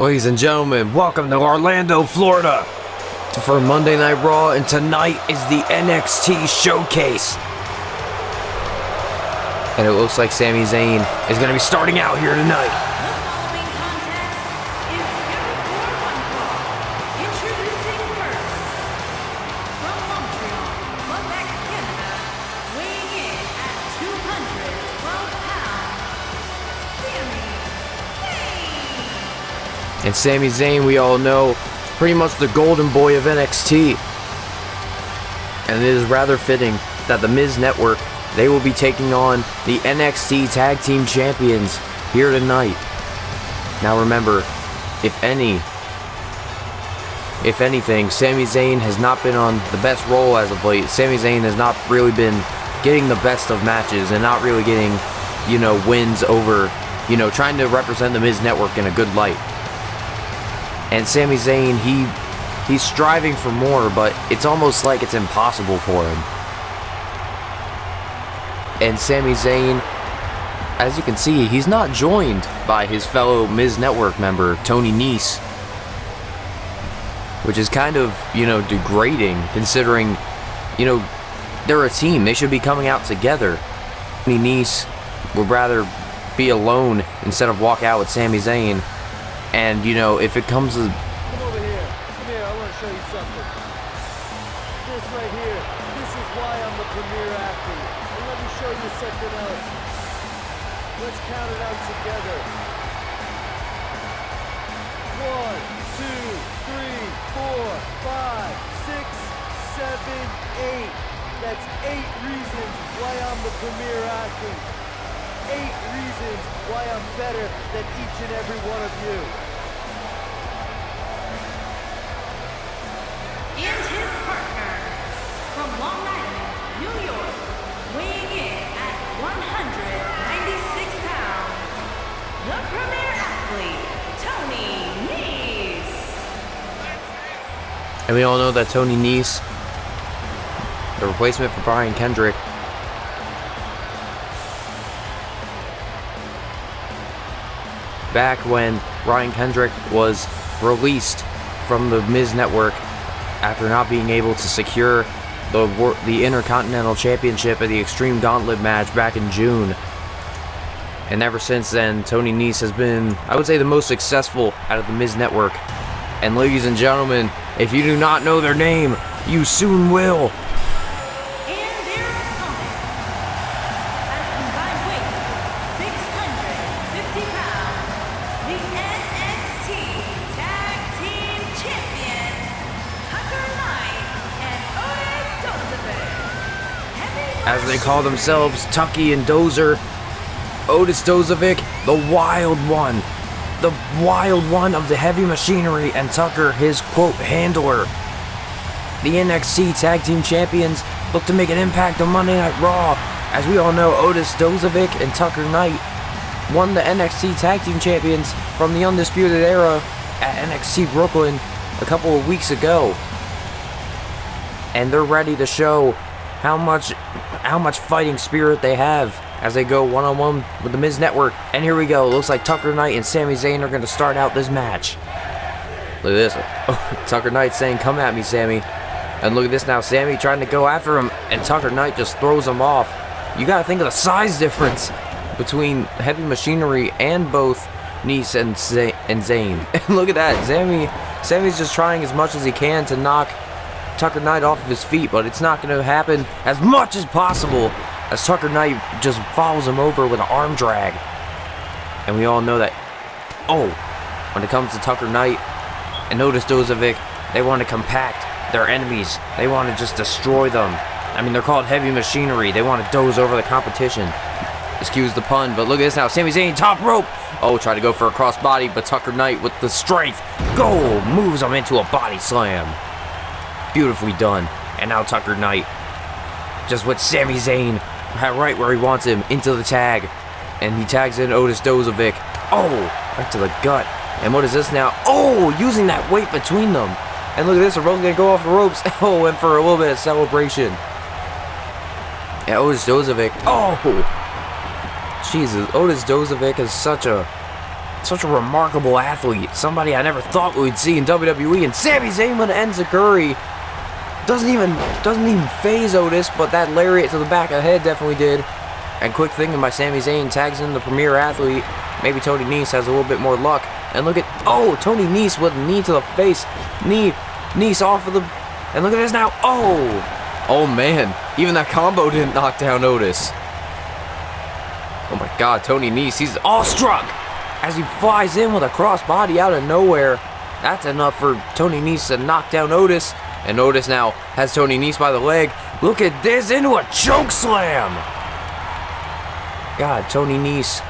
Ladies and gentlemen, welcome to Orlando, Florida for Monday Night Raw, and tonight is the NXT Showcase. And it looks like Sami Zayn is going to be starting out here tonight. And Sami Zayn, we all know, pretty much the golden boy of NXT. And it is rather fitting that the Miz Network, they will be taking on the NXT Tag Team Champions here tonight. Now remember, if anything, Sami Zayn has not been on the best roll as of late. Sami Zayn has not really been getting the best of matches and not really getting, wins over, trying to represent the Miz Network in a good light. And Sami Zayn, he's striving for more, but it's almost like it's impossible for him. And Sami Zayn, as you can see, he's not joined by his fellow Miz Network member, Tony Nese. Which is kind of, degrading, considering, they're a team. They should be coming out together. Tony Nese would rather be alone instead of walk out with Sami Zayn. And, if it comes to... Come over here. Come here, I want to show you something. This right here, this is why I'm the premier athlete. And let me show you something else. Let's count it out together. 1, 2, 3, 4, 5, 6, 7, 8. That's 8 reasons why I'm the premier athlete. 8 reasons why I'm better than each and every one of you. And his partner, from Long Island, New York, weighing in at 196 pounds, the premier athlete, Tony Nese. And we all know that Tony Nese, the replacement for Brian Kendrick, back when Brian Kendrick was released from the Miz Network after not being able to secure the Intercontinental Championship at the Extreme Gauntlet match back in June. And ever since then, Tony Nese has been, I would say, the most successful out of the Miz Network. And ladies and gentlemen, if you do not know their name, you soon will. As they call themselves, Tucky and Dozer, Otis Dozovic, the wild one of the heavy machinery, and Tucker, his quote handler. The NXT Tag Team Champions look to make an impact on Monday Night Raw. As we all know, Otis Dozovic and Tucker Knight won the NXT Tag Team Champions from the Undisputed Era at NXT Brooklyn a couple of weeks ago. And they're ready to show how much fighting spirit they have as they go one-on-one with the Miz Network. And here we go. Looks like Tucker Knight and Sami Zayn are going to start out this match. Look at this. Tucker Knight saying, "Come at me, Sami." And look at this now. Sami trying to go after him, and Tucker Knight just throws him off. You got to think of the size difference between heavy machinery and both Nese and Zayn. And look at that. Sami's just trying as much as he can to knock Tucker Knight off of his feet, but it's not going to happen as much as possible as Tucker Knight just follows him over with an arm drag. And we all know that, when it comes to Tucker Knight and Otis Dozovic, they want to compact their enemies. They want to just destroy them. I mean, they're called heavy machinery. They want to doze over the competition. Excuse the pun, but look at this now. Sami Zayn, top rope. Try to go for a crossbody, but Tucker Knight with the strength, moves him into a body slam. Beautifully done. And now Tucker Knight, just with Sami Zayn right where he wants him, into the tag. And he tags in Otis Dozovic. Right to the gut. And what is this now? Using that weight between them. And look at this, they're both going to go off the ropes. And for a little bit of celebration. Yeah, Otis Dozovic. Jesus, Otis Dozovic is such a such a remarkable athlete. Somebody I never thought we'd see in WWE. And Sami Zayn with an enziguri. Doesn't even phase Otis, but that lariat to the back of the head definitely did. And quick thinking by Sami Zayn, tags in the premier athlete. Maybe Tony Nese has a little bit more luck. And look at, oh, Tony Nese with a knee to the face. Nese off of the, and look at this now. Oh man, even that combo didn't knock down Otis. Oh my God, Tony Nese, he's awestruck as he flies in with a crossbody out of nowhere. That's enough for Tony Nese to knock down Otis. And Otis now has Tony Nese by the leg. Look at this, into a choke slam. God, Tony Nese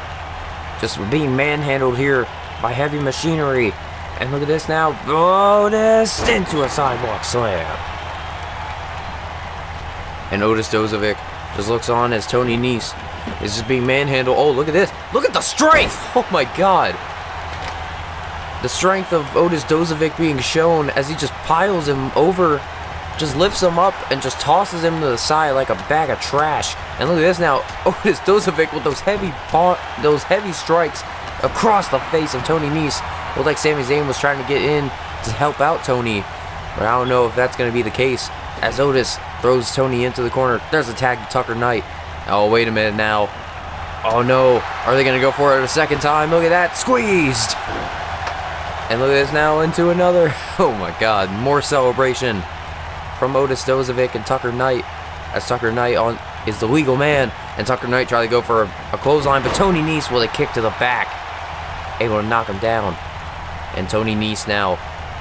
just being manhandled here by heavy machinery. And look at this now. Otis into a sidewalk slam. And Otis Dozovic just looks on as Tony Nese is just being manhandled. Oh, look at this. Look at the strength. Oh my God. The strength of Otis Dozovic being shown as he just piles him over, just lifts him up and just tosses him to the side like a bag of trash. And look at this now. Otis Dozovic with those heavy strikes across the face of Tony Nese. Looked like Sami Zayn was trying to get in to help out Tony, but I don't know if that's going to be the case as Otis throws Tony into the corner. There's a tag to Tucker Knight. Oh, wait a minute now. Oh no, are they going to go for it a second time? Look at that, squeezed. And look at this now, into another. Oh my God, more celebration from Otis Dozovic and Tucker Knight, as Tucker Knight is the legal man, and Tucker Knight tried to go for a clothesline, but Tony Nese with a kick to the back, able to knock him down. And Tony Nese now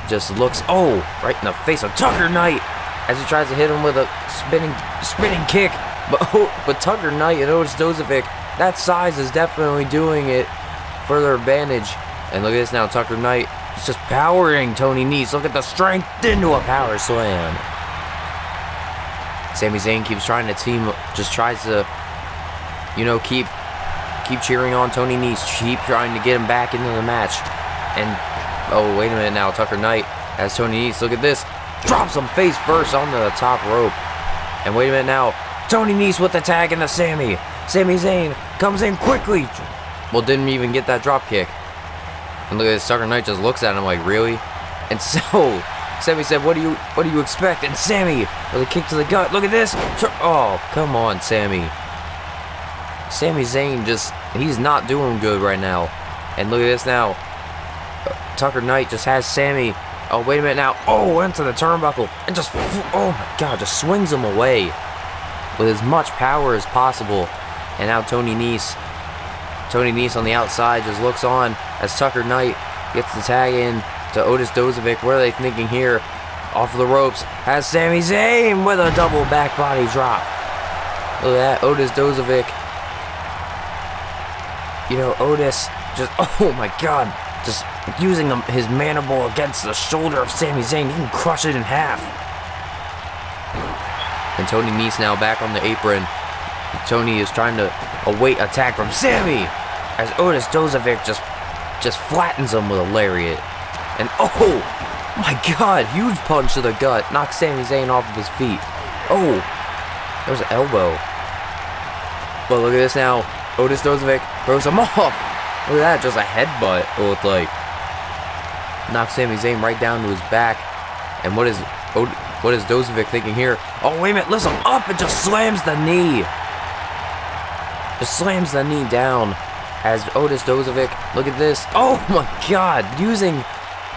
just looks, right in the face of Tucker Knight as he tries to hit him with a spinning kick. But Tucker Knight and Otis Dozovic, that size is definitely doing it for their advantage. And look at this now, Tucker Knight is just powering Tony Nese. Look at the strength into a power slam. Sami Zayn keeps trying to just tries to, keep cheering on Tony Nese, keep trying to get him back into the match. And, oh, wait a minute now, Tucker Knight has Tony Nese. Look at this, drops him face first onto the top rope. And wait a minute now, Tony Nese with the tag into Sami. Sami Zayn comes in quickly. Well, didn't even get that drop kick. And look at this, Tucker Knight just looks at him like, really? And so, Sami said, what do you expect? And Sami with a kick to the gut. Look at this. Oh, come on, Sami. Sami Zayn he's not doing good right now. And look at this now. Tucker Knight just has Sami. Oh, wait a minute now. Oh, into the turnbuckle. And just, oh my God, just swings him away with as much power as possible. And now Tony Nese on the outside just looks on as Tucker Knight gets the tag in to Otis Dozovic. What are they thinking here? Off the ropes. Has Sami Zayn with a double back body drop. Look at that. Otis Dozovic. Otis just, oh my God, just using his mandible against the shoulder of Sami Zayn. He can crush it in half. And Tony Nese now back on the apron. Tony is trying to await attack from Sami as Otis Dozovic just flattens him with a lariat. And oh my God, huge punch to the gut. Knocks Sami Zayn off of his feet. Oh, there's an elbow. But look at this now. Otis Dozovic throws him off. Look at that, just a headbutt, it looked like. Knocks Sami Zayn right down to his back. And what is Dozovic thinking here? Oh, wait a minute, lifts him up and just slams the knee. Just slams the knee down as Otis Dozovic, look at this. Oh my God, using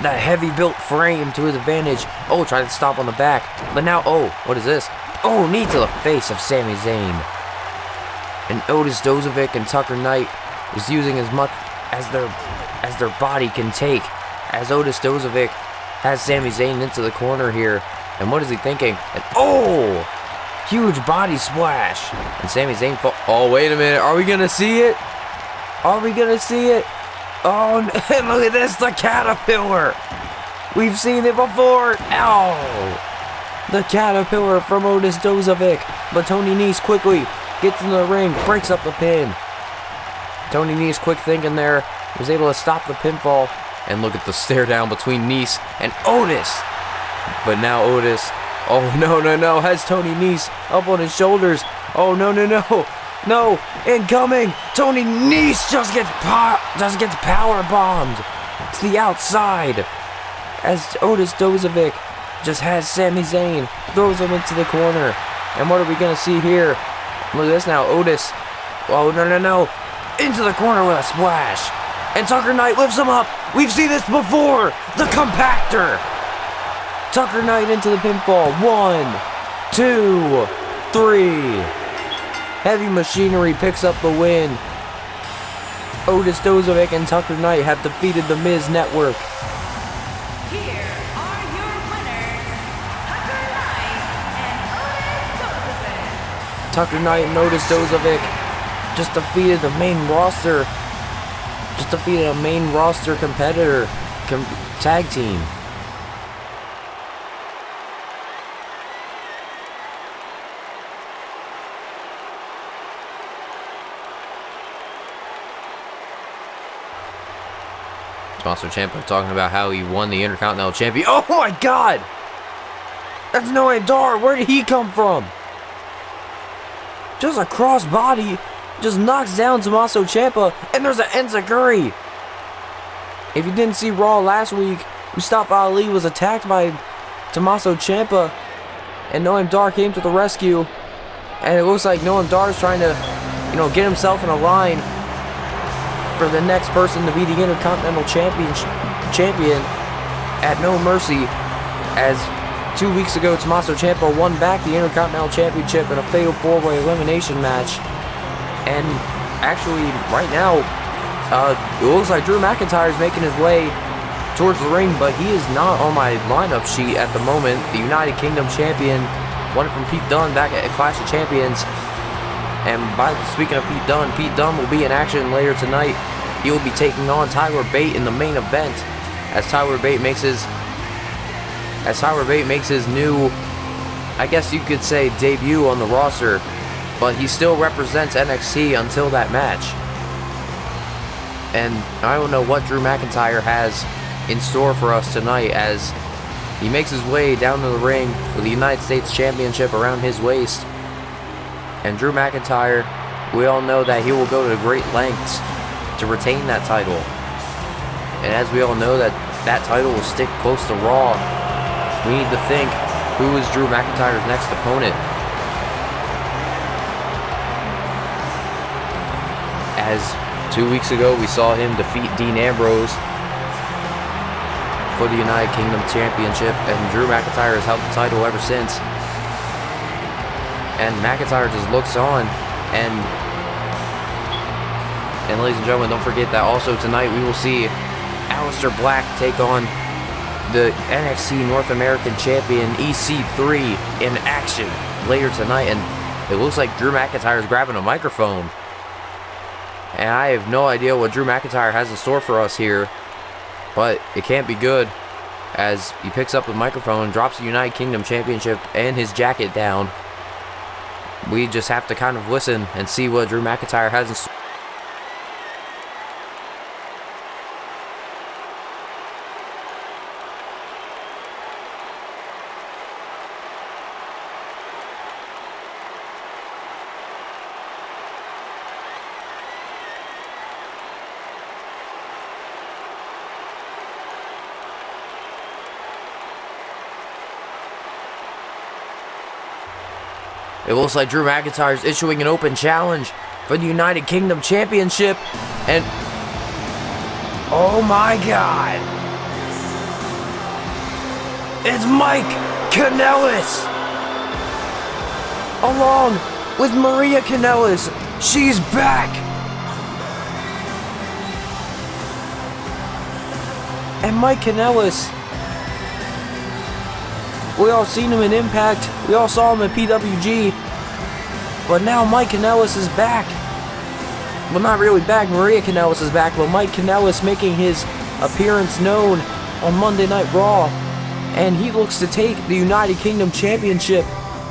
that heavy built frame to his advantage. Oh, tried to stop on the back. But now, oh, what is this? Oh, knee to the face of Sami Zayn. And Otis Dozovic and Tucker Knight is using as much as their body can take, as Otis Dozovic has Sami Zayn into the corner here. And what is he thinking? And oh, huge body splash. And Sami Zayn oh, wait a minute. Are we going to see it? Are we going to see it? Oh, and look at this, the caterpillar. We've seen it before. Ow. The caterpillar from Otis Dozovic. But Tony Nese quickly gets in the ring, breaks up the pin. Tony Nese, quick thinking there, was able to stop the pinfall. And look at the stare down between Nese and Otis. But now Otis, oh no, has Tony Nese up on his shoulders. Oh no. No, incoming. Tony Nese just gets power bombed to the outside as Otis Dozovic just has Sami Zayn, throws him into the corner. And what are we gonna see here? Look at this now, Otis. Oh, no. Into the corner with a splash. And Tucker Knight lifts him up. We've seen this before. The compactor. Tucker Knight into the pinfall. 1, 2, 3. Heavy Machinery picks up the win. Otis Dozovic and Tucker Knight have defeated the Miz Network. Here are your winners, Tucker Knight and Otis Dozovic. Tucker Knight and Otis Dozovic just defeated the main roster. Just defeated a main roster competitor tag team. Tommaso Ciampa talking about how he won the Intercontinental Champion. Oh my God! That's Noam Dar. Where did he come from? Just a crossbody just knocks down Tommaso Ciampa, and there's an enziguri. If you didn't see Raw last week, Mustafa Ali was attacked by Tommaso Ciampa, and Noam Dar came to the rescue. And it looks like Noam Dar is trying to, get himself in a line for the next person to be the Intercontinental Champion at No Mercy, as 2 weeks ago Tommaso Ciampa won back the Intercontinental Championship in a fatal 4-way elimination match. And actually, right now, it looks like Drew McIntyre is making his way towards the ring, but he is not on my lineup sheet at the moment. The United Kingdom Champion won it from Pete Dunne back at Clash of Champions. And speaking of Pete Dunne will be in action later tonight. He will be taking on Tyler Bate in the main event, as Tyler Bate makes his new, I guess you could say, debut on the roster, but he still represents NXT until that match. And I don't know what Drew McIntyre has in store for us tonight, as he makes his way down to the ring with the United States Championship around his waist. And Drew McIntyre, we all know that he will go to great lengths to retain that title. And as we all know, that title will stick close to Raw. We need to think, who is Drew McIntyre's next opponent? As 2 weeks ago, we saw him defeat Dean Ambrose for the United Kingdom Championship, and Drew McIntyre has held the title ever since. And McIntyre just looks on, and ladies and gentlemen, don't forget that also tonight we will see Aleister Black take on the NXT North American Champion EC3 in action later tonight. And it looks like Drew McIntyre is grabbing a microphone, and I have no idea what Drew McIntyre has in store for us here, but it can't be good, as he picks up the microphone, drops the United Kingdom Championship and his jacket down. We just have to kind of listen and see what Drew McIntyre has in store. It looks like Drew McIntyre is issuing an open challenge for the United Kingdom Championship, and oh my God, it's Mike Kanellis, along with Maria Kanellis. She's back, and Mike Kanellis, we all seen him in Impact, we all saw him in PWG, but now Mike Kanellis is back. Well, not really back, Maria Kanellis is back, but Mike Kanellis making his appearance known on Monday Night Raw, and he looks to take the United Kingdom Championship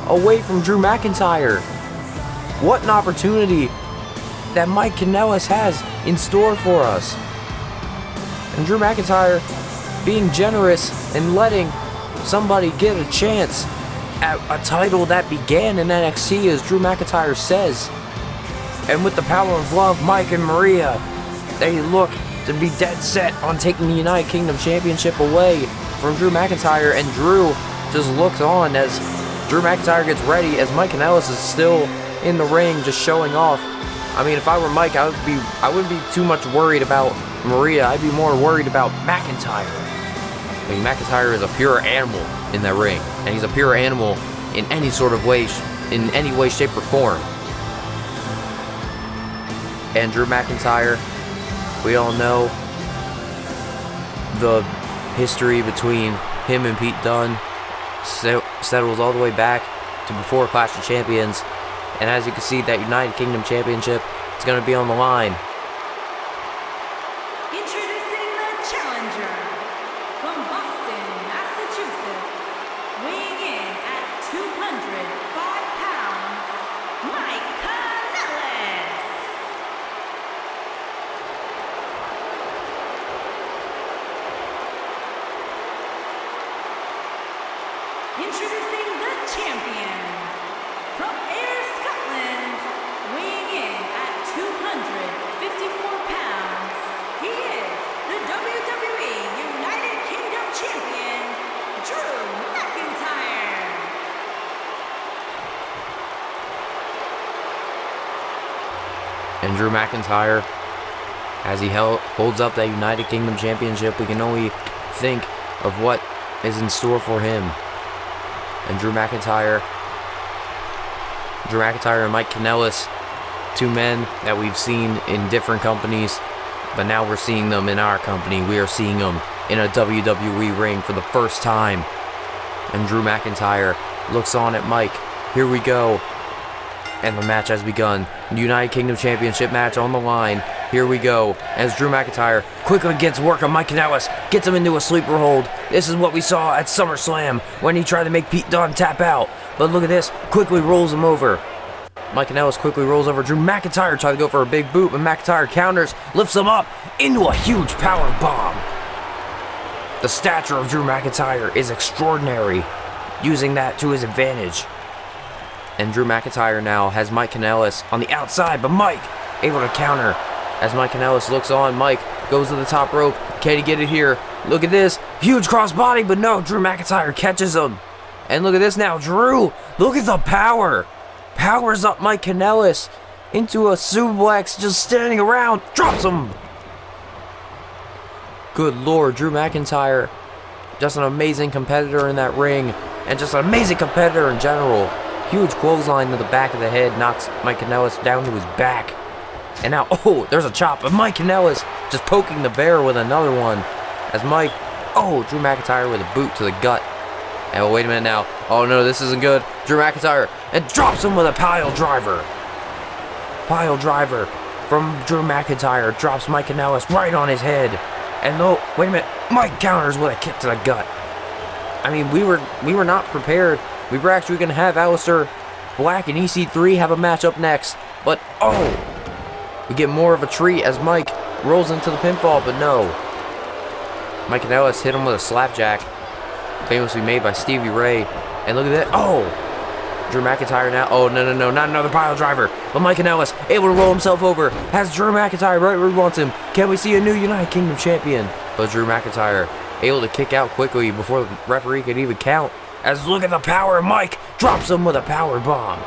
away from Drew McIntyre. What an opportunity that Mike Kanellis has in store for us. And Drew McIntyre being generous and letting somebody get a chance at a title that began in NXT, as Drew McIntyre says. And with the power of love, Mike and Maria, they look to be dead set on taking the United Kingdom Championship away from Drew McIntyre, and Drew just looks on as Drew McIntyre gets ready, as Mike Kanellis is still in the ring just showing off. I mean, if I were Mike, I wouldn't be too much worried about Maria. I'd be more worried about McIntyre. I mean, McIntyre is a pure animal in that ring, and he's a pure animal in any sort of way, in any way, shape, or form. And Drew McIntyre, we all know the history between him and Pete Dunne settles all the way back to before Clash of Champions. And as you can see, that United Kingdom Championship is going to be on the line. Introducing the challenger from Boston, Massachusetts, weighing in at 205 pounds, Mike Kanellis. Introducing the champion from Ayr, Scotland, weighing in at 254 pounds. He is the WWE United Kingdom Champion, Drew McIntyre. And Drew McIntyre, as he holds up that United Kingdom Championship, we can only think of what is in store for him. And Drew McIntyre and Mike Kanellis, two men that we've seen in different companies, but now we're seeing them in our company. We are seeing them in a WWE ring for the first time. And Drew McIntyre looks on at Mike. Here we go. And the match has begun. United Kingdom Championship match on the line. Here we go. As Drew McIntyre quickly gets work on Mike Kanellis, gets him into a sleeper hold. This is what we saw at SummerSlam when he tried to make Pete Dunne tap out. But look at this. Quickly rolls him over. Mike Kanellis quickly rolls over Drew McIntyre, tries to go for a big boot, but McIntyre counters, lifts him up into a huge power bomb. The stature of Drew McIntyre is extraordinary, using that to his advantage. And Drew McIntyre now has Mike Kanellis on the outside, but Mike able to counter. As Mike Kanellis looks on, Mike goes to the top rope. Can he get it here? Look at this. Huge crossbody, but no, Drew McIntyre catches him. And look at this now. Drew, look at the power. Powers up Mike Kanellis into a suplex, just standing around. Drops him. Good Lord, Drew McIntyre. Just an amazing competitor in that ring. And just an amazing competitor in general. Huge clothesline to the back of the head. Knocks Mike Kanellis down to his back. And now, oh, there's a chop. And Mike Kanellis just poking the bear with another one. As Mike, oh, Drew McIntyre with a boot to the gut. And wait a minute now. Oh no, this isn't good. Drew McIntyre, and drops him with a pile driver. Pile driver from Drew McIntyre drops Mike Kanellis right on his head. And oh, wait a minute. Mike counters with a kick to the gut. I mean, we were not prepared. We were actually going to have Aleister Black and EC3 have a match up next. But oh, we get more of a treat as Mike rolls into the pinfall, but no. Mike Kanellis hit him with a slapjack, famously made by Stevie Ray. And look at that. Oh, Drew McIntyre now. Oh, no, not another pile driver. But Mike Kanellis able to roll himself over. Has Drew McIntyre right where he wants him. Can we see a new United Kingdom champion? But Drew McIntyre able to kick out quickly before the referee could even count. As look at the power, Mike drops him with a power bomb.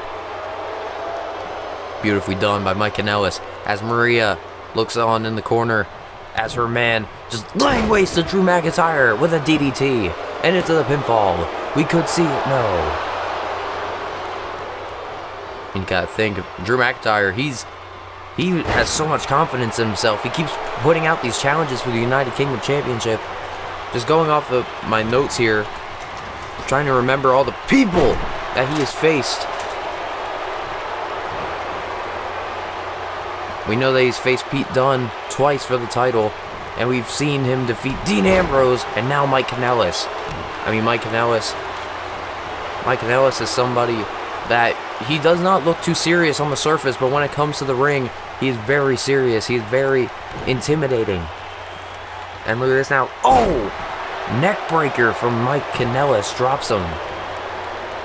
Beautifully done by Mike Kanellis as Maria looks on in the corner as her man just laying waste to Drew McIntyre with a DDT and into the pinfall. We could see it, no. You gotta think, Drew McIntyre, he has so much confidence in himself. He keeps putting out these challenges for the United Kingdom Championship. Just going off of my notes here, trying to remember all the people that he has faced. We know that he's faced Pete Dunne twice for the title, and we've seen him defeat Dean Ambrose and now Mike Kanellis. I mean, Mike Kanellis is somebody that he does not look too serious on the surface, but when it comes to the ring, he is very serious. He is very intimidating. And look at this now. Oh! Neck breaker from Mike Kanellis drops him.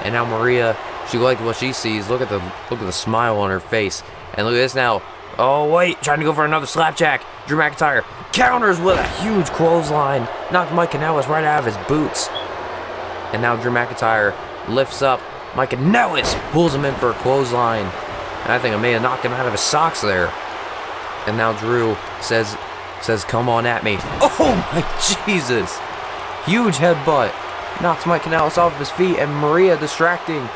And now Maria, she liked what she sees. Look at the smile on her face And look at this now. Oh, wait. Trying to go for another slapjack. Drew McIntyre counters with a huge clothesline. Knocked Mike Kanellis right out of his boots. And now Drew McIntyre lifts up Mike Kanellis. Pulls him in for a clothesline. And I think I may have knocked him out of his socks there. And now Drew says, come on at me. Oh, my Jesus. Huge headbutt. Knocks Mike Kanellis off of his feet. And Maria distracting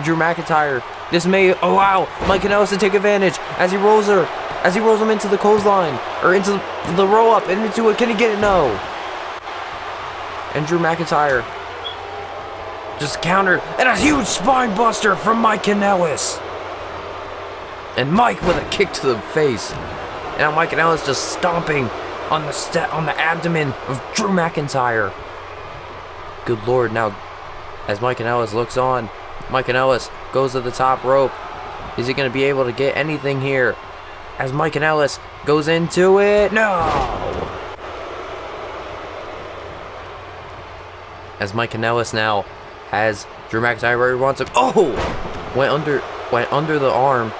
Drew McIntyre. This may allow Mike Kanellis to take advantage as he rolls him into the clothesline, or into the roll up and into it. Can he get it? No. And Drew McIntyre just countered, and a huge spine buster from Mike Kanellis. And Mike with a kick to the face. And now Mike Kanellis just stomping on the abdomen of Drew McIntyre. Good Lord! Now, as Mike Kanellis looks on, Mike Kanellis goes to the top rope. Is he going to be able to get anything here? As Mike Kanellis goes into it. No! As Mike Kanellis now has Drew McIntyre where he wants him. Oh! Went under the arm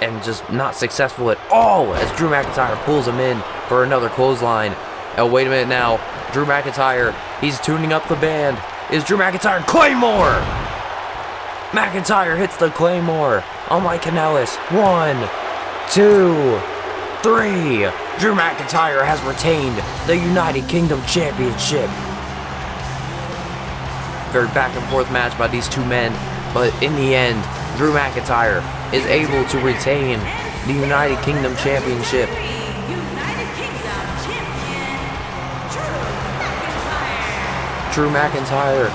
and just not successful at all as Drew McIntyre pulls him in for another clothesline. Oh, wait a minute now. Drew McIntyre, he's tuning up the band. Is Drew McIntyre Claymore? McIntyre hits the Claymore on Mike Kanellis. 1, 2, 3. Drew McIntyre has retained the United Kingdom Championship. Very back and forth match by these two men, but in the end, Drew McIntyre is able to retain the United Kingdom Championship. Drew McIntyre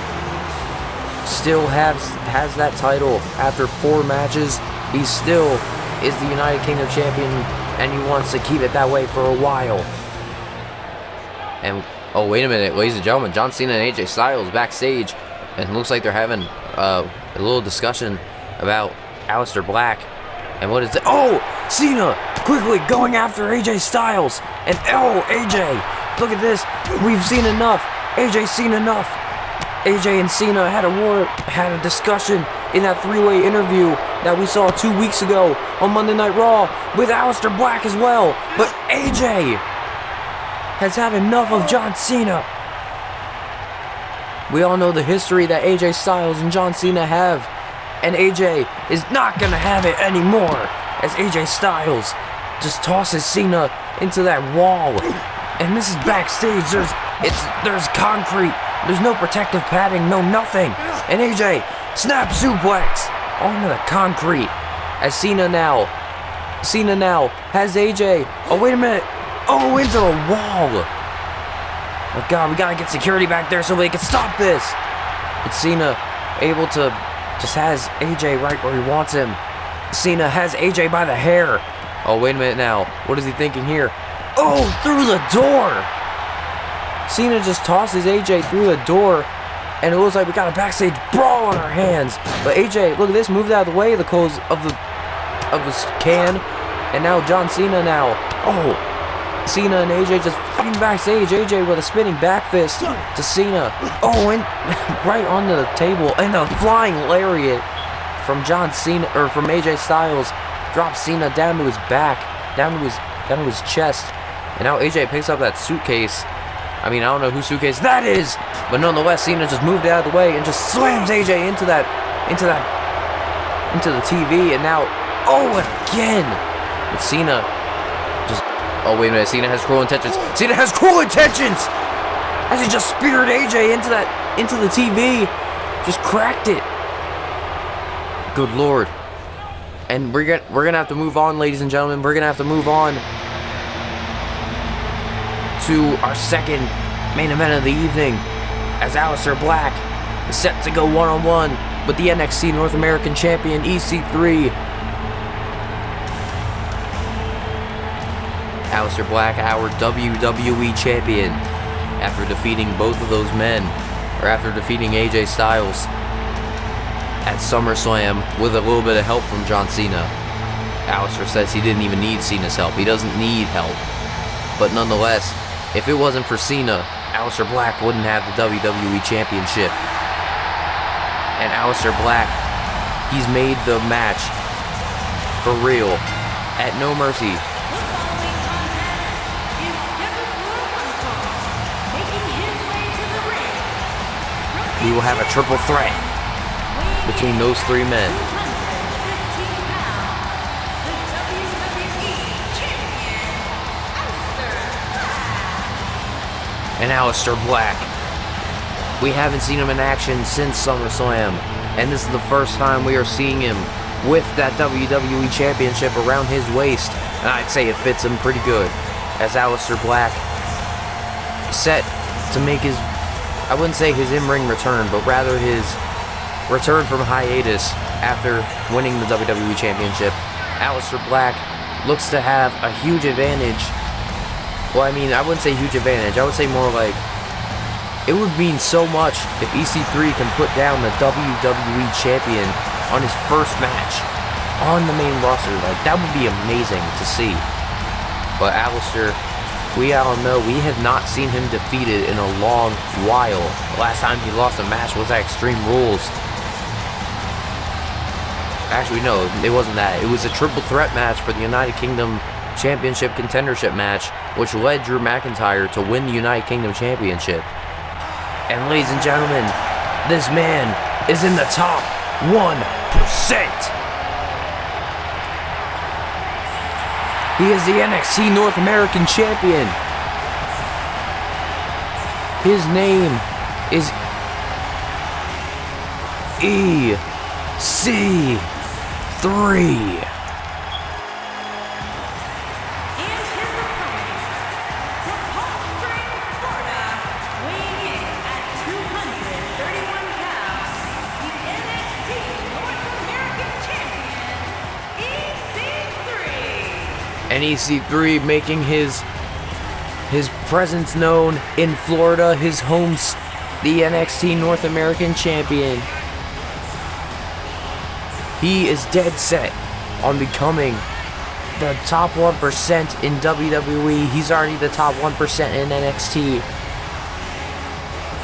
still has that title after 4 matches. He still is the United Kingdom champion, and he wants to keep it that way for a while. And oh, wait a minute, ladies and gentlemen, John Cena and AJ Styles backstage, and it looks like they're having a little discussion about Aleister Black. And what is it? Oh, Cena quickly going after AJ Styles, and oh, AJ, look at this. We've seen enough. AJ's seen enough. AJ and Cena had a discussion in that 3-way interview that we saw 2 weeks ago on Monday Night Raw with Aleister Black as well. But AJ has had enough of John Cena. We all know the history that AJ Styles and John Cena have, and AJ is not gonna have it anymore as AJ Styles just tosses Cena into that wall. And this is backstage. There's concrete. There's no protective padding, no nothing. And AJ snap suplex onto the concrete as Cena now has AJ. Oh, wait a minute. Oh, into the wall. Oh, God, we got to get security back there so we can stop this. But Cena able to just has AJ right where he wants him. Cena has AJ by the hair. Oh, wait a minute now. What is he thinking here? Oh, through the door. Cena just tosses AJ through the door, and it looks like we got a backstage brawl on our hands. But AJ, look at this, moved out of the way of the close of the can, and now John Cena now. Oh, Cena and AJ just fighting backstage. AJ with a spinning back fist to Cena. Oh, and right onto the table, and a flying lariat from John Cena or from AJ Styles drops Cena down to his back, down to his chest, and now AJ picks up that suitcase. I mean, I don't know whose suitcase that is, but nonetheless, Cena just moved out of the way and just slams AJ into the TV, and now, oh, again, but Cena just, oh, wait a minute, Cena has cruel intentions. Cena has cruel intentions as he just speared AJ into the TV, just cracked it. Good Lord. And we're gonna have to move on, ladies and gentlemen. We're gonna have to move on to our second main event of the evening, as Aleister Black is set to go one-on-one with the NXT North American Champion EC3. Aleister Black, our WWE Champion, after defeating both of those men, or after defeating AJ Styles at SummerSlam with a little bit of help from John Cena. Aleister says he didn't even need Cena's help. He doesn't need help. But nonetheless, if it wasn't for Cena, Aleister Black wouldn't have the WWE Championship. And Aleister Black, he's made the match for real. at No Mercy. The following contest is scheduled for one fall. Making his way to the ring. We will have a triple threat between those three men. 215 pounds, the WWE Champion, Aleister And Aleister Black. Black. We haven't seen him in action since SummerSlam, and this is the first time we are seeing him with that WWE Championship around his waist, and I'd say it fits him pretty good, as Aleister Black set to make his, I wouldn't say his in-ring return, but rather his return from hiatus after winning the WWE Championship. Aleister Black looks to have a huge advantage. Well, I mean, I wouldn't say huge advantage, I would say more like, it would mean so much if EC3 can put down the WWE Champion on his first match on the main roster. Like, that would be amazing to see. But Aleister, we all know we have not seen him defeated in a long while. The last time he lost a match was at Extreme Rules. Actually, no, it wasn't that. It was a triple threat match for the United Kingdom Championship Contendership match, which led Drew McIntyre to win the United Kingdom Championship. And ladies and gentlemen, this man is in the top 1%. He is the NXT North American Champion. His name is EC3. And EC3 making his presence known in Florida, his home, the NXT North American Champion. He is dead set on becoming the top 1% in WWE. He's already the top 1% in NXT.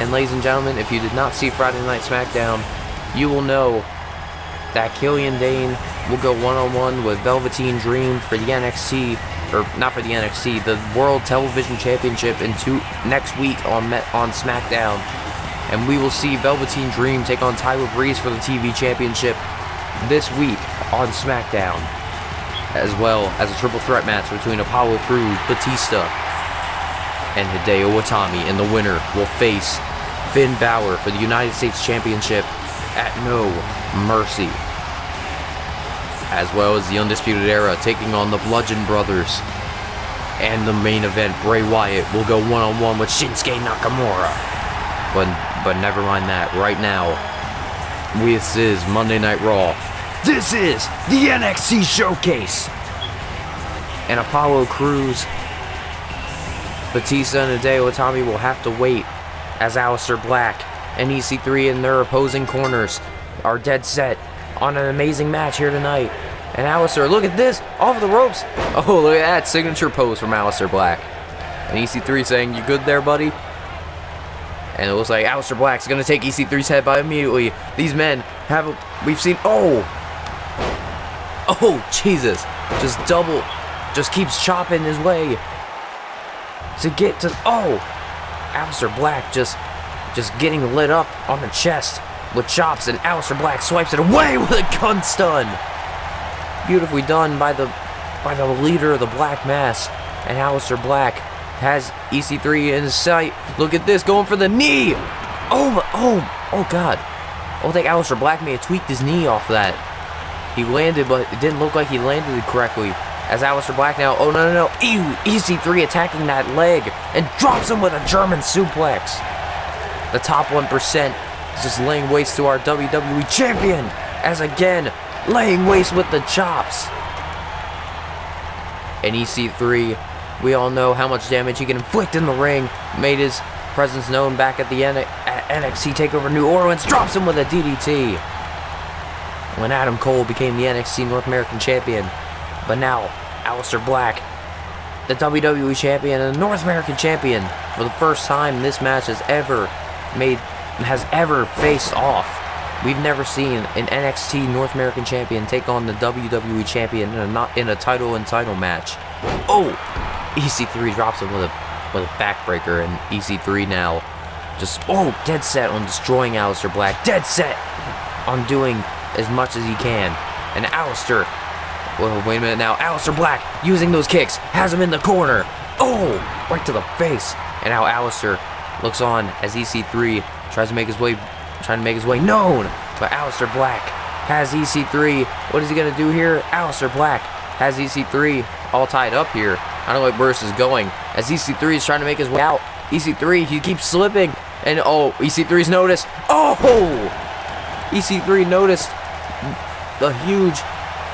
And ladies and gentlemen, if you did not see Friday Night SmackDown, you will know that Killian Dane will go one-on-one with Velveteen Dream for the NXT, or not for the NXT, the World Television Championship next week on SmackDown. And we will see Velveteen Dream take on Tyler Breeze for the TV Championship this week on SmackDown, as well as a triple threat match between Apollo Crews, Batista, and Hideo Itami, and the winner will face Finn Balor for the United States Championship at No Mercy, as well as the Undisputed Era taking on the Bludgeon Brothers. And the main event, Bray Wyatt will go one-on-one with Shinsuke Nakamura. But never mind that. Right now, this is Monday Night Raw. This is the NXT Showcase. And Apollo Crews, Batista, and Hideo Itami will have to wait, as Aleister Black and EC3 in their opposing corners are dead set on an amazing match here tonight. And Aleister, look at this, off the ropes. Oh, look at that signature pose from Aleister Black. And EC3 saying, "You good there, buddy?" And it looks like Aleister Black's gonna take EC3's head by immediately. These men we've seen, oh, Jesus, just keeps chopping his way to get to, Aleister Black just getting lit up on the chest with chops, and Aleister Black swipes it away with a gun stun. Beautifully done by the leader of the Black Mass. And Aleister Black has EC3 in sight. Look at this, going for the knee. Oh God. I think Aleister Black may have tweaked his knee off that. He landed, but it didn't look like he landed it correctly. As Aleister Black now, no. Ew, EC3 attacking that leg and drops him with a German suplex. The top 1% is just laying waste to our WWE Champion, as again, laying waste with the chops. And EC3, we all know how much damage he can inflict in the ring. Made his presence known back at the NXT TakeOver New Orleans. Drops him with a DDT when Adam Cole became the NXT North American Champion. But now, Aleister Black, the WWE Champion and the North American Champion, for the first time this match has ever faced off. We've never seen an NXT North American champion take on the WWE champion in a title match. Oh, EC3 drops him with a backbreaker, and EC3 now just dead set on destroying Aleister Black. Dead set on doing as much as he can. And Aleister, well, wait a minute now. Aleister Black using those kicks has him in the corner. Oh, right to the face. And now Aleister looks on as EC3 trying to make his way known. But Aleister Black has EC3. What is he gonna do here? Aleister Black has EC3 all tied up here. I don't know where Bruce is going as EC3 is trying to make his way out. EC3, he keeps slipping, and EC3's noticed. EC3 noticed the huge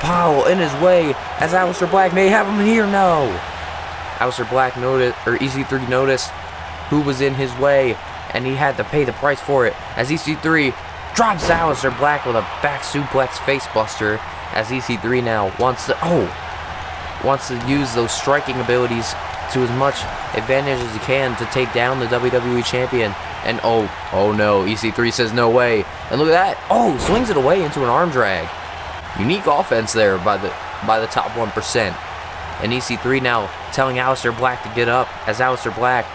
pile in his way as Aleister Black may have him here. No, Aleister Black noticed, or EC3 noticed who was in his way, and he had to pay the price for it as EC3 drops Aleister Black with a back suplex facebuster as EC3 now wants to use those striking abilities to as much advantage as he can to take down the WWE champion. And oh no, EC3 says no way. And look at that. Swings it away into an arm drag. Unique offense there by the top 1%. And EC3 now telling Aleister Black to get up as Aleister Black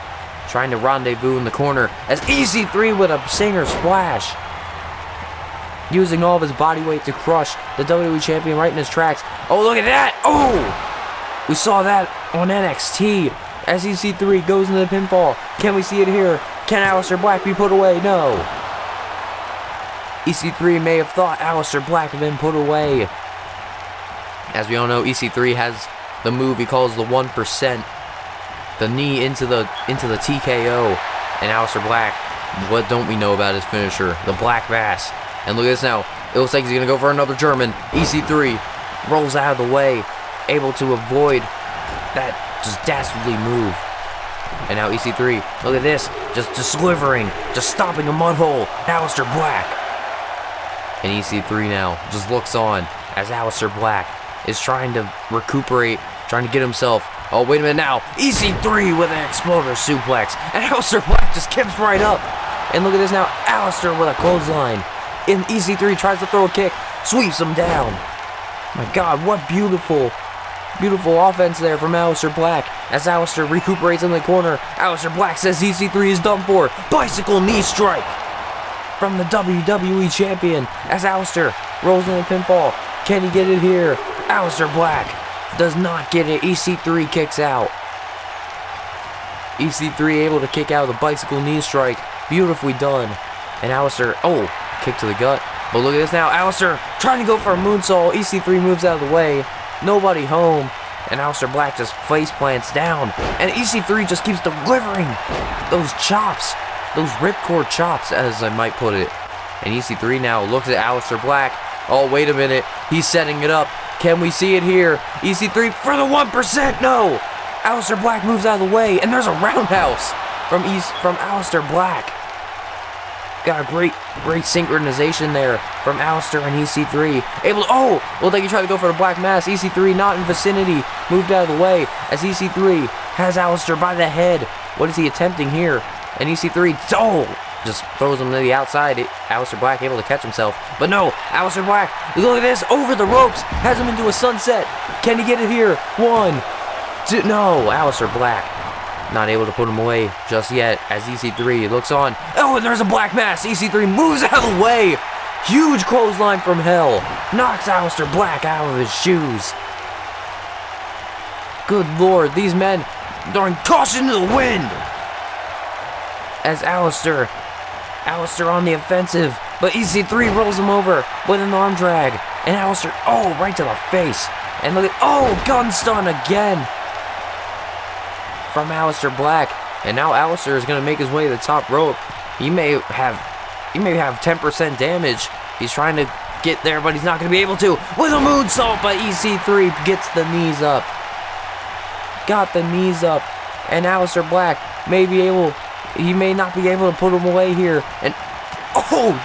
trying to rendezvous in the corner as EC3 with a Singer Splash, using all of his body weight to crush the WWE champion right in his tracks. Look at that. We saw that on NXT as EC3 goes into the pinfall. Can we see it here? Can Aleister Black be put away? No. EC3 may have thought Aleister Black had been put away. As we all know, EC3 has the move he calls the 1%. The knee into the TKO. And Aleister Black, what don't we know about his finisher? The Black Bass. And look at this now. It looks like he's going to go for another German. EC3 rolls out of the way, able to avoid that just dastardly move. And now EC3, look at this, just slivering, just stopping a mud hole. Aleister Black. And EC3 now just looks on as Aleister Black is trying to recuperate, trying to get himself. Wait a minute now. EC3 with an exploder suplex. And Aleister Black just kicks right up. And look at this now. Aleister with a clothesline. And EC3 tries to throw a kick, sweeps him down. My God, what beautiful offense there from Aleister Black. As Aleister recuperates in the corner, Aleister Black says EC3 is done for. Bicycle knee strike from the WWE champion as Aleister rolls in a pinfall. Can he get it here? Aleister Black does not get it. EC3 kicks out. EC3 able to kick out the bicycle knee strike. Beautifully done. And Aleister, kick to the gut. But look at this now. Aleister trying to go for a moonsault. EC3 moves out of the way. Nobody home. And Aleister Black just face plants down. And EC3 just keeps delivering those chops. Those ripcord chops, as I might put it. And EC3 now looks at Aleister Black. Wait a minute. He's setting it up. Can we see it here? EC3 for the 1%. No. Aleister Black moves out of the way. And there's a roundhouse from Aleister Black. Got a great synchronization there from Aleister and EC3. Well, they try to go for the Black Mass. EC3 not in vicinity. Moved out of the way as EC3 has Aleister by the head. What is he attempting here? And EC3, just throws him to the outside. Aleister Black able to catch himself. But no, Aleister Black, look at this, over the ropes. Has him into a sunset. Can he get it here? 1, 2, no, Aleister Black. Not able to put him away just yet as EC3 looks on. And there's a Black Mass. EC3 moves out of the way. Huge clothesline from hell. Knocks Aleister Black out of his shoes. Good Lord, these men throwing caution to the wind. As Aleister on the offensive. But EC3 rolls him over with an arm drag. And Aleister, right to the face. And look at, gun stun again from Aleister Black. And now Aleister is going to make his way to the top rope. He may have 10% damage. He's trying to get there, but he's not going to be able to. With a moonsault, but EC3 gets the knees up. Got the knees up. And Aleister Black he may not be able to put him away here. And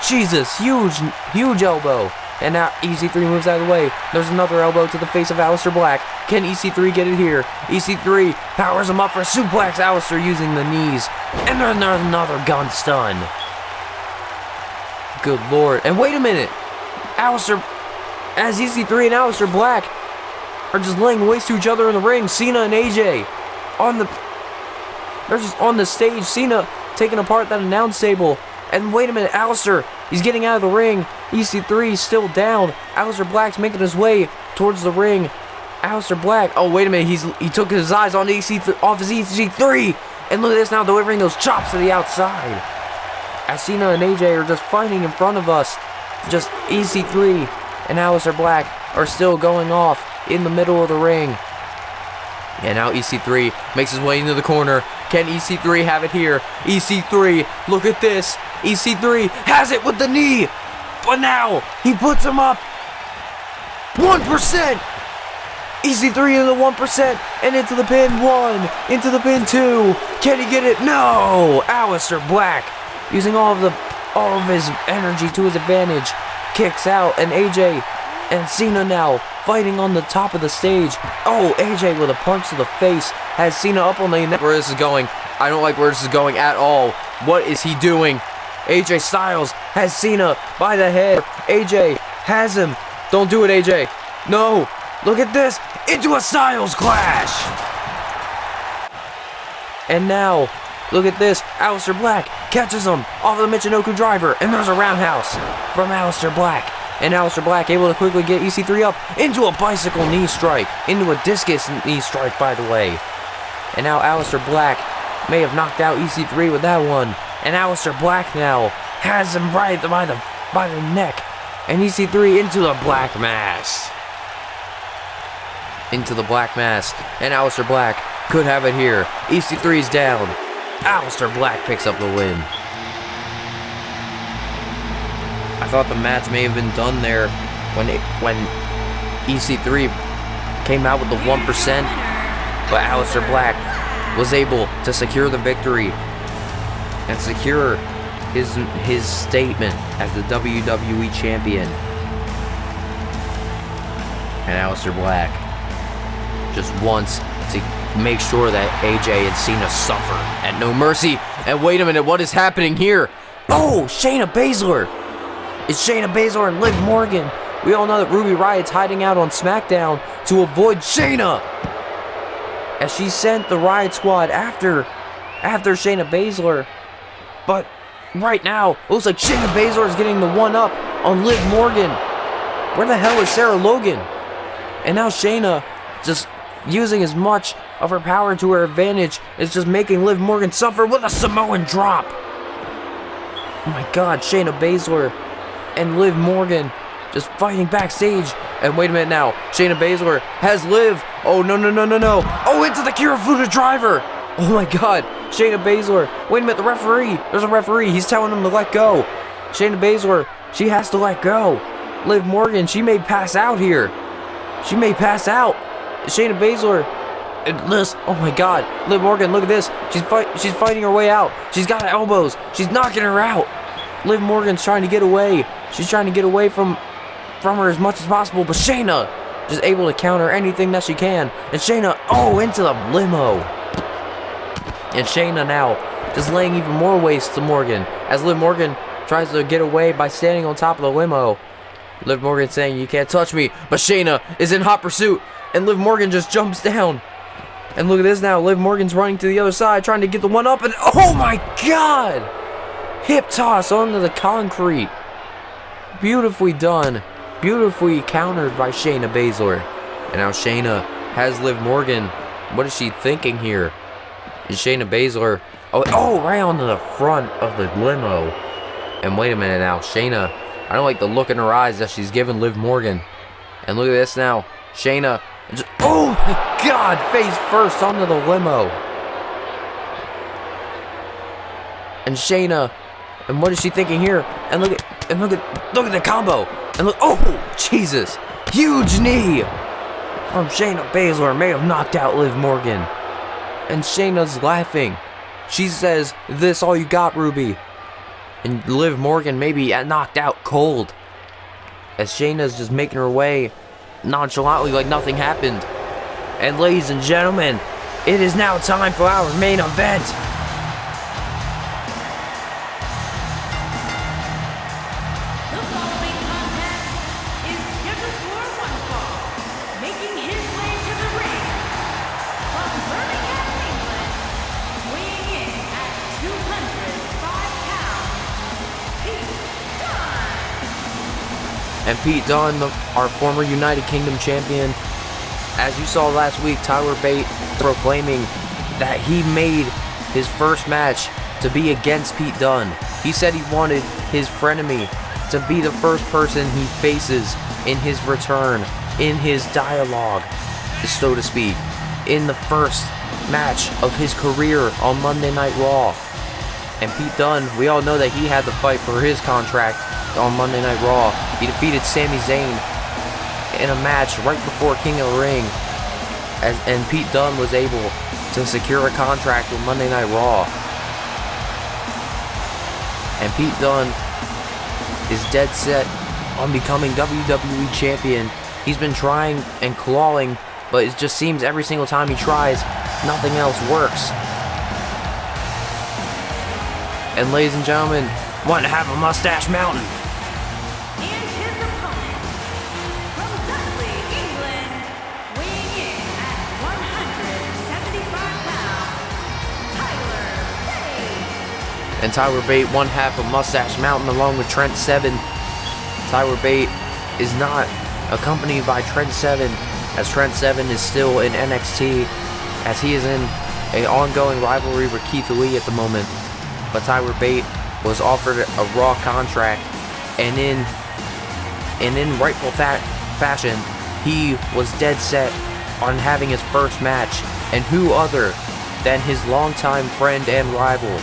Jesus, huge elbow. And now EC3 moves out of the way. There's another elbow to the face of Aleister Black. Can EC3 get it here? EC3 powers him up for a suplex. Aleister using the knees. And there's another gun stun. Good Lord. And wait a minute. Aleister, as EC3 and Aleister Black are just laying waste to each other in the ring. Cena and AJ they're just on the stage. Cena taking apart that announce table. And wait a minute, Aleister, he's getting out of the ring. EC3 is still down. Aleister Black's making his way towards the ring. Aleister Black, oh wait a minute, he took his eyes on off his EC3. And look at this now, delivering those chops to the outside. As Cena and AJ are just fighting in front of us. Just EC3 and Aleister Black are still going off in the middle of the ring. And now EC3 makes his way into the corner. Can EC3 have it here? EC3, look at this. EC3 has it with the knee. But now, he puts him up. 1%. EC3 into the 1% and into the pin. 1, into the pin. 2. Can he get it? No. Aleister Black, using all of his energy to his advantage, kicks out. And AJ and Cena now fighting on the top of the stage. Oh, AJ with a punch to the face has Cena up on the neck. Where this is going, I don't like where this is going at all. What is he doing? AJ Styles has Cena by the head. AJ has him. Don't do it, AJ. No. Look at this. Into a Styles Clash. And now, look at this. Aleister Black catches him off of the Michinoku driver. And there's a roundhouse from Aleister Black. And Aleister Black able to quickly get EC3 up into a bicycle knee strike. Into a discus knee strike, by the way. And now Aleister Black may have knocked out EC3 with that one. And Aleister Black now has him right by the neck. And EC3 into the Black Mass. Into the Black Mass. And Aleister Black could have it here. EC3's down. Aleister Black picks up the win. I thought the match may have been done there when EC3 came out with the 1%, but Aleister Black was able to secure the victory and secure his statement as the WWE champion. And Aleister Black just wants to make sure that AJ and Cena suffer at no mercy. And wait a minute, what is happening here? Oh, Shayna Baszler. It's Shayna Baszler and Liv Morgan. We all know that Ruby Riot's hiding out on SmackDown to avoid Shayna, as she sent the Riot Squad after Shayna Baszler. But right now, it looks like Shayna Baszler is getting the one-up on Liv Morgan. Where the hell is Sarah Logan? And now Shayna, just using as much of her power to her advantage, is just making Liv Morgan suffer with a Samoan drop. Oh my God, Shayna Baszler and Liv Morgan just fighting backstage. And wait a minute now, Shayna Baszler has Liv. Oh, no. Oh, into the Kirifuda driver. Oh my God, Shayna Baszler. Wait a minute, the referee. There's a referee. He's telling him to let go. Shayna Baszler, she has to let go. Liv Morgan, she may pass out here. She may pass out. Shayna Baszler, oh my God, Liv Morgan, look at this. She's fighting her way out. She's got elbows. She's knocking her out. Liv Morgan's trying to get away. She's trying to get away from her as much as possible, but Shayna just able to counter anything that she can. And Shayna, oh, into the limo. And Shayna now just laying even more waste to Morgan, as Liv Morgan tries to get away by standing on top of the limo. Liv Morgan saying, "You can't touch me," but Shayna is in hot pursuit, and Liv Morgan just jumps down. And look at this now, Liv Morgan's running to the other side, trying to get the one up, and oh my God! Hip toss onto the concrete. Beautifully done. Beautifully countered by Shayna Baszler. And now Shayna has Liv Morgan. What is she thinking here? Is Shayna Baszler... Oh, right onto the front of the limo. And wait a minute now, Shayna... I don't like the look in her eyes that she's giving Liv Morgan. And look at this now. Shayna... oh my God! Face first onto the limo. And Shayna... And what is she thinking here? And look at the combo. And look, oh, Jesus. Huge knee from Shayna Baszler may have knocked out Liv Morgan. And Shayna's laughing. She says, "This all you got, Ruby." And Liv Morgan may be knocked out cold, as Shayna's just making her way nonchalantly like nothing happened. And ladies and gentlemen, it is now time for our main event. And Pete Dunne, our former United Kingdom champion, as you saw last week, Tyler Bate proclaiming that he made his first match to be against Pete Dunne. He said he wanted his frenemy to be the first person he faces in his return, in his dialogue, so to speak, in the first match of his career on Monday Night Raw. And Pete Dunne, we all know that he had the fight for his contract on Monday Night Raw. He defeated Sami Zayn in a match right before King of the Ring, and Pete Dunne was able to secure a contract with Monday Night Raw. And Pete Dunne is dead set on becoming WWE champion. He's been trying and clawing, but it just seems every single time he tries, nothing else works. And ladies and gentlemen, want to have a Mustache Mountain. And his opponent, from Dudley, England, weighing in at 175 pounds, Tyler Bate. And Tyler Bate, one half of Mustache Mountain, along with Trent Seven. Tyler Bate is not accompanied by Trent Seven, as Trent Seven is still in NXT, as he is in an ongoing rivalry with Keith Lee at the moment. But Tyler Bate was offered a Raw contract, and in rightful fashion, he was dead set on having his first match, and who other than his longtime friend and rival,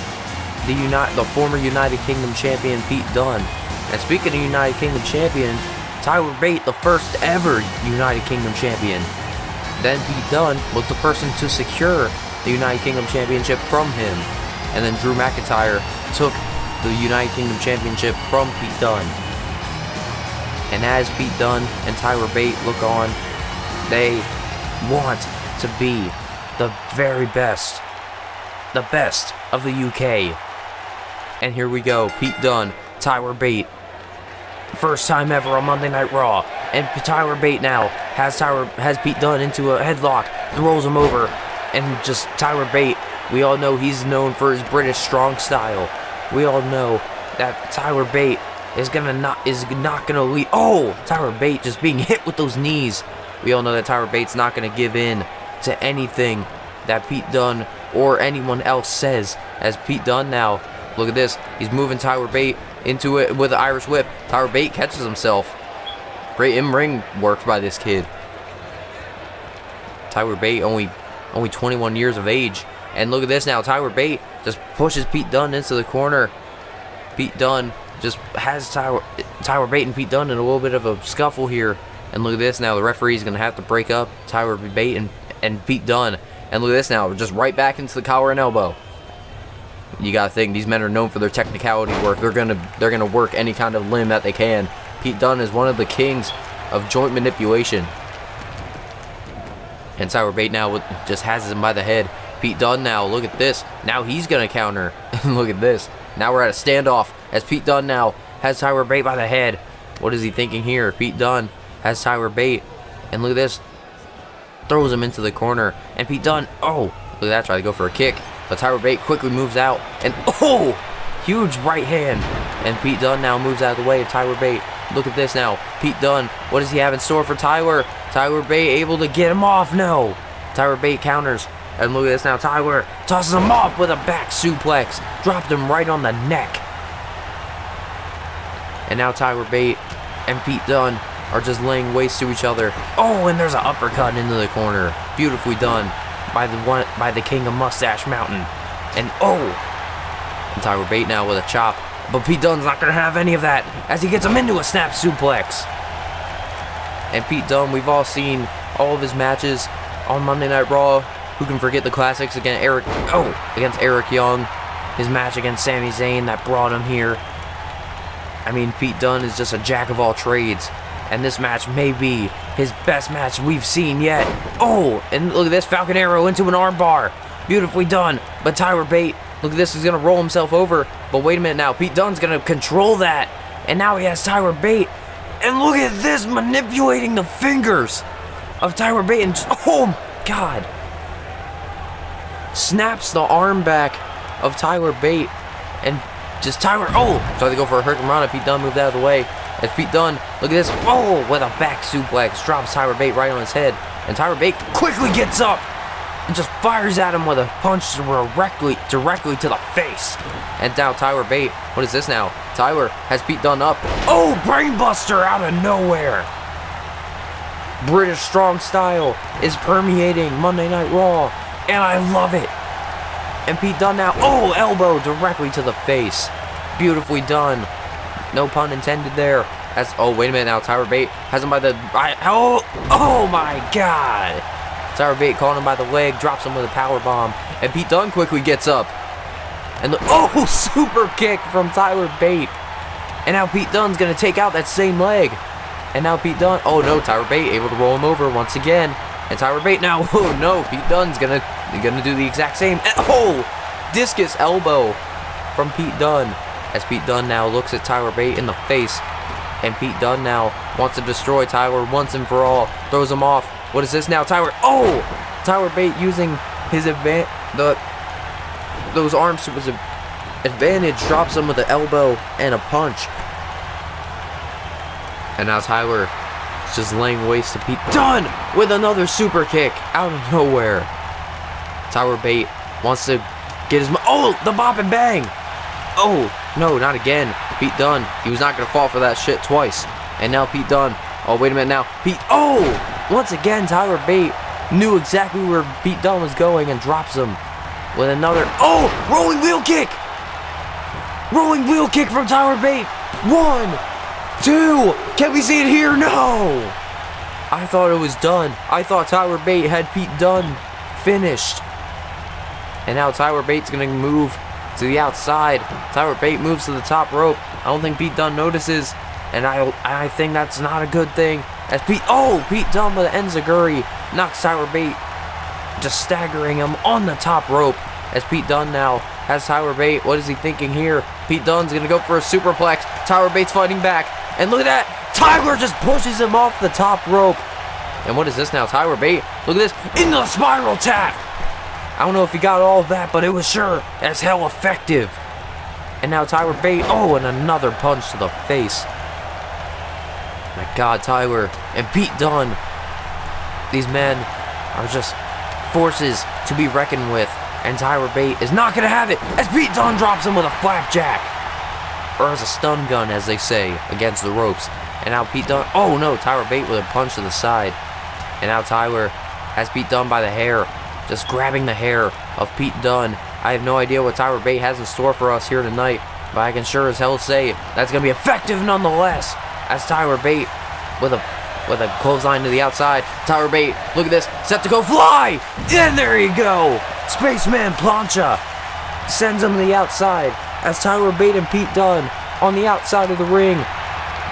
the former United Kingdom champion Pete Dunne. And speaking of United Kingdom champion, Tyler Bate, the first ever United Kingdom champion. Then Pete Dunne was the person to secure the United Kingdom championship from him. And then Drew McIntyre took the United Kingdom championship from Pete Dunne. And as Pete Dunne and Tyler Bate look on, they want to be the very best, the best of the UK. And here we go, Pete Dunne, Tyler Bate. First time ever on Monday Night Raw. And Tyler Bate now has Pete Dunne into a headlock, throws him over, and just Tyler Bate, we all know he's known for his British strong style. We all know that Tyler Bate is not gonna leave. Oh, Tyler Bate just being hit with those knees. We all know that Tyler Bate's not gonna give in to anything that Pete Dunne or anyone else says. As Pete Dunne now, look at this, he's moving Tyler Bate into it with an Irish whip. Tyler Bate catches himself. Great in-ring work by this kid. Tyler Bate only 21 years of age. And look at this now, Tyler Bate just pushes Pete Dunne into the corner. Pete Dunne just has Tyler Bate and Pete Dunne in a little bit of a scuffle here. And look at this now, the referee's going to have to break up Tyler Bate and Pete Dunne. And look at this now, just right back into the collar and elbow. You got to think, these men are known for their technicality work. They're gonna work any kind of limb that they can. Pete Dunne is one of the kings of joint manipulation. And Tyler Bate now just has him by the head. Pete Dunne now, look at this. Now he's going to counter. Look at this. Now we're at a standoff as Pete Dunne now has Tyler Bate by the head. What is he thinking here? Pete Dunne has Tyler Bate. And look at this. Throws him into the corner. And Pete Dunne, oh, look at that, try to go for a kick. But Tyler Bate quickly moves out. And oh, huge right hand. And Pete Dunne now moves out of the way of Tyler Bate. Look at this now. Pete Dunne, what does he have in store for Tyler? Tyler Bate able to get him off. No. Tyler Bate counters. And look at this now, Tyler tosses him off with a back suplex. Dropped him right on the neck. And now Tyler Bate and Pete Dunne are just laying waste to each other. Oh, and there's an uppercut into the corner. Beautifully done by the king of Mustache Mountain. And oh, and Tyler Bate now with a chop. But Pete Dunne's not going to have any of that as he gets him into a snap suplex. And Pete Dunne, we've all seen all of his matches on Monday Night Raw. Who can forget the classics against Eric Young, his match against Sami Zayn that brought him here. I mean, Pete Dunne is just a jack of all trades, and this match may be his best match we've seen yet. Oh, and look at this, Falcon Arrow into an armbar. Beautifully done, but Tyler Bate, look at this, he's going to roll himself over. But wait a minute now, Pete Dunne's going to control that, and now he has Tyler Bate. And look at this, manipulating the fingers of Tyler Bate, and oh, God. Snaps the arm back of Tyler Bate, and just Tyler, oh, tried to go for a hurricanrana. Pete Dunne moved out of the way. as Pete Dunne, look at this, oh, with a back suplex, drops Tyler Bate right on his head, and Tyler Bate quickly gets up and just fires at him with a punch directly to the face. And now Tyler Bate, what is this now? Tyler has Pete Dunne up. Oh, brainbuster out of nowhere. British strong style is permeating Monday Night Raw, and I love it. And Pete Dunne now, oh, elbow directly to the face. Beautifully done. No pun intended there. As, oh, wait a minute now. Tyler Bate has him by the... oh my God. Tyler Bate caught him by the leg, drops him with a power bomb. And Pete Dunne quickly gets up. And look, oh, super kick from Tyler Bate. And now Pete Dunne's going to take out that same leg. And now Pete Dunne, oh no, Tyler Bate able to roll him over once again. And Tyler Bate now, oh no, Pete Dunne's gonna do the exact same. And, oh, discus elbow from Pete Dunne. As Pete Dunne now looks at Tyler Bate in the face. And Pete Dunne now wants to destroy Tyler once and for all. Throws him off. What is this now? Tyler Bate using his those arms to his advantage, drops him with an elbow and a punch. And now Tyler is just laying waste to Pete Dunne with another super kick out of nowhere. Tyler Bate wants to get his... oh, the bop and bang. Oh, no, not again. Pete Dunne, he was not going to fall for that shit twice. And now Pete Dunne, oh, wait a minute now. Once again, Tyler Bate knew exactly where Pete Dunne was going and drops him with another... oh, rolling wheel kick. Rolling wheel kick from Tyler Bate. 1, 2, can we see it here? No. I thought it was done. I thought Tyler Bate had Pete Dunne finished. And now Tyler Bate's going to move to the outside. Tyler Bate moves to the top rope. I don't think Pete Dunne notices, and I think that's not a good thing. As Pete Dunne with an enziguri knocks Tyler Bate, just staggering him on the top rope. As Pete Dunne now has Tyler Bate. What is he thinking here? Pete Dunne's gonna go for a superplex. Tyler Bate's fighting back, and look at that. Tyler just pushes him off the top rope. And what is this now? Tyler Bate, look at this, into the spiral tap. I don't know if he got all of that, but it was sure as hell effective. And now Tyler Bate, oh, and another punch to the face. My God, Tyler and Pete Dunne, these men are just forces to be reckoned with. And Tyler Bate is not going to have it as Pete Dunne drops him with a flapjack. Or as a stun gun, as they say, against the ropes. And now Pete Dunne, oh no, Tyler Bate with a punch to the side. And now Tyler has Pete Dunne by the hair, just grabbing the hair of Pete Dunne. I have no idea what Tyler Bate has in store for us here tonight, but I can sure as hell say that's going to be effective nonetheless. As Tyler Bate with a clothesline to the outside. Tyler Bate, look at this, set to go fly! And there you go! Spaceman Plancha sends him to the outside as Tyler Bate and Pete Dunne on the outside of the ring.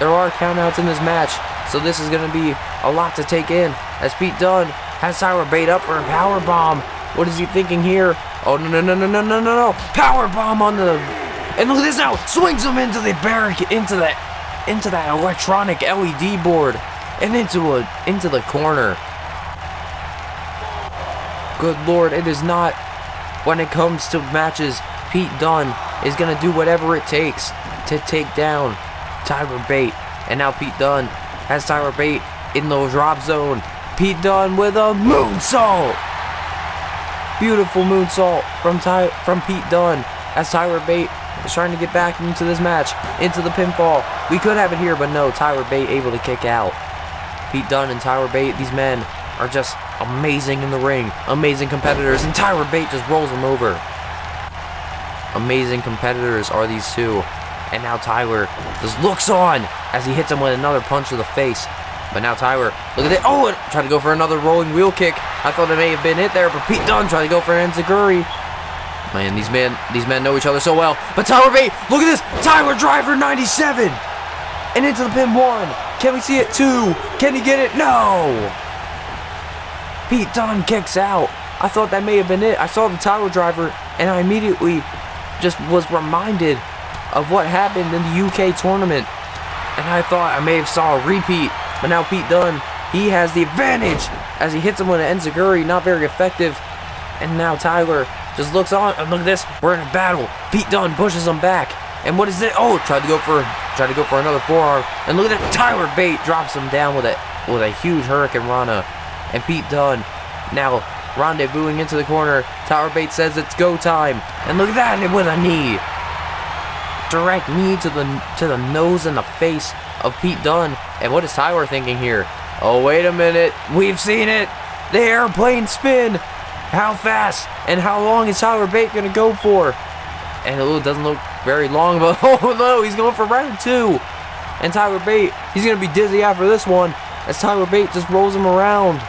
There are countouts in this match, so this is going to be a lot to take in as Pete Dunne has Tyler Bate up for a power bomb. What is he thinking here? Oh, no. Power bomb on the... And look at this now. Swings him into the barricade, into that electronic LED board and into the corner. Good Lord, it is not, when it comes to matches, Pete Dunne is going to do whatever it takes to take down Tyler Bate. And now Pete Dunne has Tyler Bate in the drop zone. Pete Dunne with a moonsault. Beautiful moonsault from Pete Dunne as Tyler Bate is trying to get back into this match, into the pinfall. We could have it here, but no, Tyler Bate able to kick out. Pete Dunne and Tyler Bate, these men are just amazing in the ring, amazing competitors, and Tyler Bate just rolls them over. Amazing competitors are these two. And now Tyler just looks on as he hits him with another punch to the face. But now Tyler, look at it. Oh, and tried to go for another rolling wheel kick. I thought it may have been it there, but Pete Dunne tried to go for an enziguri. Man, these men know each other so well. But Tyler Bate, look at this. Tyler Driver 97. And into the pin 1. Can we see it? 2. Can he get it? No. Pete Dunne kicks out. I thought that may have been it. I saw the Tyler Driver, and I immediately just was reminded of what happened in the UK tournament. And I thought I may have saw a repeat. But now Pete Dunne, he has the advantage as he hits him with an enziguri, not very effective. And now Tyler just looks on, and look at this, we're in a battle. Pete Dunne pushes him back. And what is it? Oh, tried to go for a Try to go for another forearm. And look at that. Tyler Bate drops him down with a huge Hurricane Rana. And Pete Dunne now rendezvousing into the corner. Tyler Bate says it's go time. And look at that, with a knee. Direct knee to the nose and the face of Pete Dunne. And what is Tyler thinking here? Oh, wait a minute. We've seen it. The airplane spin. How fast and how long is Tyler Bate going to go for? And it doesn't look very long, but oh no, he's going for round 2. And Tyler Bate, he's going to be dizzy after this one as Tyler Bate just rolls him around.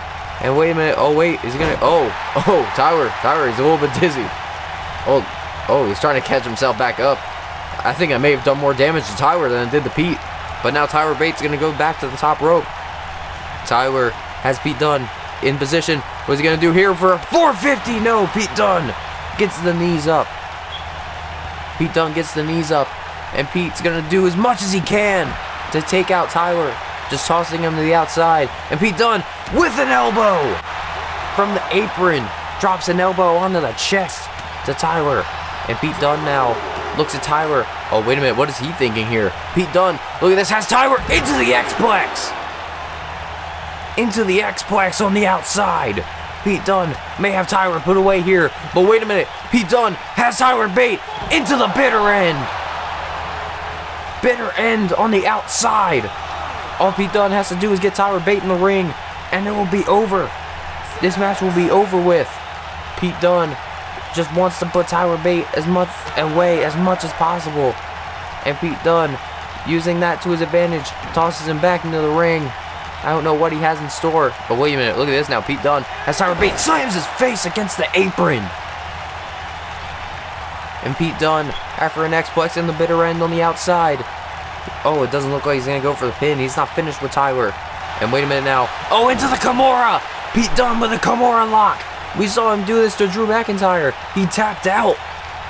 And wait a minute. Oh, wait. Is he going to... Oh, Tyler, he's a little bit dizzy. Oh, he's trying to catch himself back up. I think I may have done more damage to Tyler than I did to Pete. But now Tyler Bate's going to go back to the top rope. Tyler has Pete Dunne in position. What's he going to do here for a 450? No, Pete Dunne gets the knees up. Pete Dunne gets the knees up. And Pete's going to do as much as he can to take out Tyler. Just tossing him to the outside. And Pete Dunne with an elbow from the apron. Drops an elbow onto the chest to Tyler. And Pete Dunne now looks at Tyler. Oh, wait a minute. What is he thinking here? Pete Dunne, look at this, has Tyler into the X-Plex. Into the X-Plex on the outside. Pete Dunne may have Tyler put away here. But wait a minute. Pete Dunne has Tyler Bate into the bitter end. Bitter end on the outside. All Pete Dunne has to do is get Tyler Bate in the ring. And it will be over. This match will be over with. Pete Dunne just wants to put Tyler Bate as much as possible. And Pete Dunne, using that to his advantage, tosses him back into the ring. I don't know what he has in store. But wait a minute, look at this now. Pete Dunne has Tyler Bate, slams his face against the apron. And Pete Dunne, after an X-Plex in the bitter end on the outside. Oh, it doesn't look like he's going to go for the pin. He's not finished with Tyler. And wait a minute now. Oh, into the Kimura. Pete Dunne with a Kimura lock. We saw him do this to Drew McIntyre. He tapped out.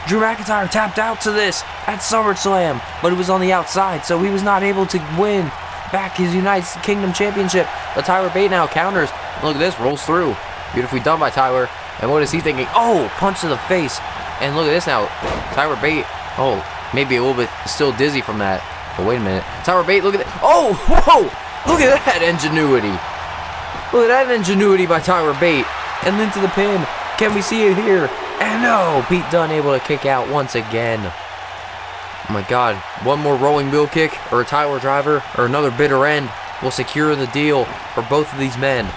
Drew McIntyre tapped out to this at SummerSlam, but it was on the outside, so he was not able to win back his United Kingdom Championship. But Tyler Bate now counters. Look at this, rolls through. Beautifully done by Tyler. And what is he thinking? Oh, punch to the face. And look at this now. Tyler Bate, oh, maybe a little bit still dizzy from that. But wait a minute. Tyler Bate, look at that. Oh, whoa! Look at that ingenuity. Look at that ingenuity by Tyler Bate. And then to the pin. Can we see it here? And no, Pete Dunne able to kick out once again. Oh my God. One more rolling wheel kick or a Tyler driver or another bitter end will secure the deal for both of these men.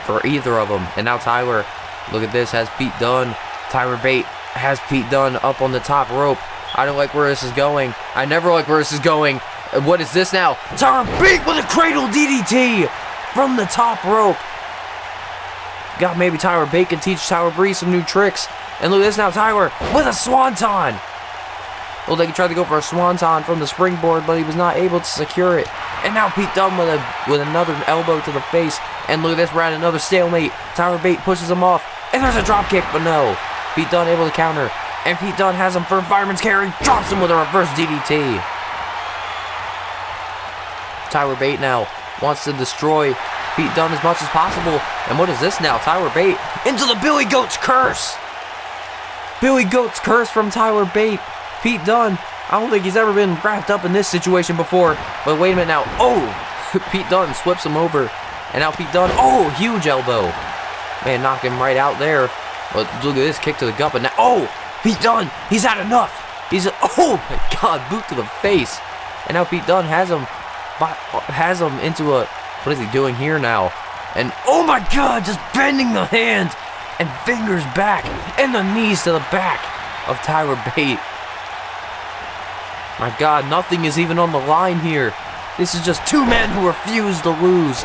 For either of them. And now Tyler, look at this, has Pete Dunne. Tyler Bate has Pete Dunne up on the top rope. I don't like where this is going. I never like where this is going. What is this now? Tyler Bate with a cradle DDT from the top rope. God, maybe Tyler Bate can teach Tyler Breeze some new tricks. And look at this now, Tyler with a swanton. Well, they tried to go for a swanton from the springboard, but he was not able to secure it. And now Pete Dunne with another elbow to the face. And look at this, we're at another stalemate. Tyler Bate pushes him off. And there's a drop kick, but no. Pete Dunne able to counter. And Pete Dunne has him for a fireman's carry. Drops him with a reverse DDT. Tyler Bate now wants to destroy Pete Dunne as much as possible. And what is this now? Tyler Bate into the Billy Goat's curse. Billy Goat's curse from Tyler Bate. Pete Dunne, I don't think he's ever been wrapped up in this situation before. But wait a minute now. Oh, Pete Dunne flips him over. And now Pete Dunne, oh, huge elbow. Man, knocked him right out there. But look at this kick to the gut. But now, oh, Pete Dunne, he's had enough. Oh my God, boot to the face. And now Pete Dunne has him into a, what is he doing here now? And oh my God, just bending the hand and fingers back and the knees to the back of Tyler Bate. My God, nothing is even on the line here. This is just two men who refuse to lose.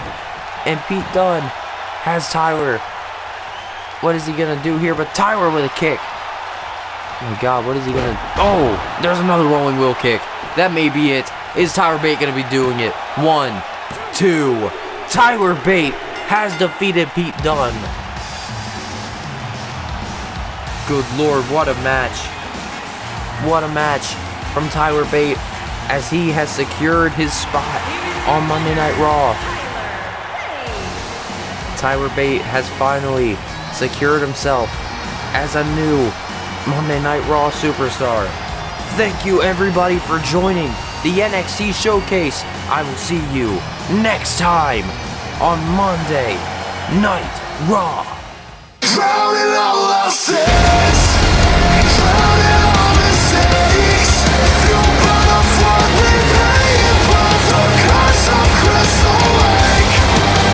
And Pete Dunne has Tyler. What is he going to do here? But Tyler with a kick. Oh my God, what is he going to... Oh, there's another rolling wheel kick. That may be it. Is Tyler Bate going to be doing it? 1, 2. Tyler Bate has defeated Pete Dunne. Good Lord, what a match. What a match from Tyler Bate as he has secured his spot on Monday Night Raw. Tyler Bate has finally secured himself as a new Monday Night Raw superstar. Thank you everybody for joining the NXT Showcase. I will see you next time on Monday Night Raw. Drowning all our sins, drowning